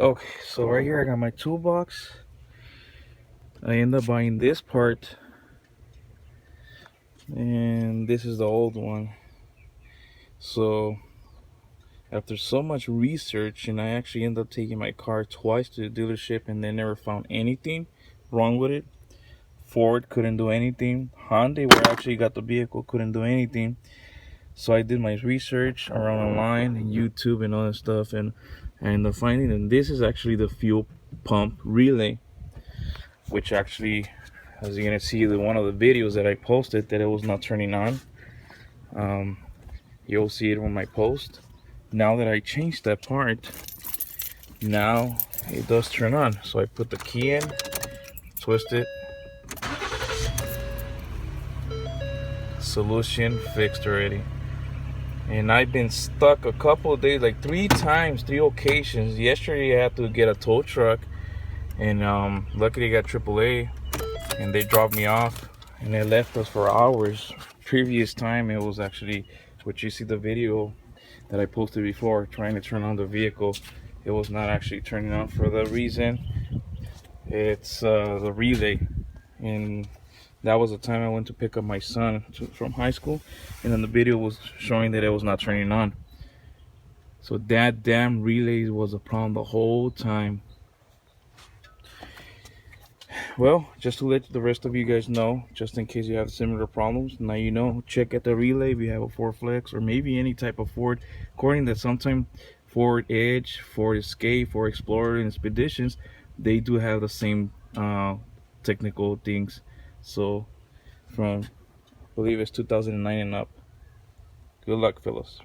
Okay, so right here I got my toolbox. I end up buying this part, and this is the old one. So after so much research, and I actually ended up taking my car twice to the dealership, and they never found anything wrong with it. Ford couldn't do anything. Hyundai, where I actually got the vehicle, couldn't do anything. So I did my research around online and YouTube and all that stuff, and I ended up finding that this is actually the fuel pump relay, which actually, as you're gonna see, the one of the videos that I posted that it was not turning on. Um, you'll see it on my post. Now that I changed that part, now it does turn on. So I put the key in, twist it, solution fixed already. And I've been stuck a couple of days, like 3 times, 3 occasions. Yesterday I had to get a tow truck, and luckily I got AAA, and they dropped me off, and they left us for hours. Previous time it was actually, what you see the video that I posted before, trying to turn on the vehicle, it was not actually turning on for the reason it's the relay. And that was the time I went to pick up my son from high school, and then the video was showing that it was not turning on. So that damn relay was a problem the whole time. Well, just to let the rest of you guys know, just in case you have similar problems, now you know, check at the relay if you have a Ford Flex or maybe any type of Ford. According to sometimes Ford Edge, Ford Escape, Ford Explorer, and Expeditions, they do have the same technical things. So from, I believe it's 2009 and up. Good luck, fellas.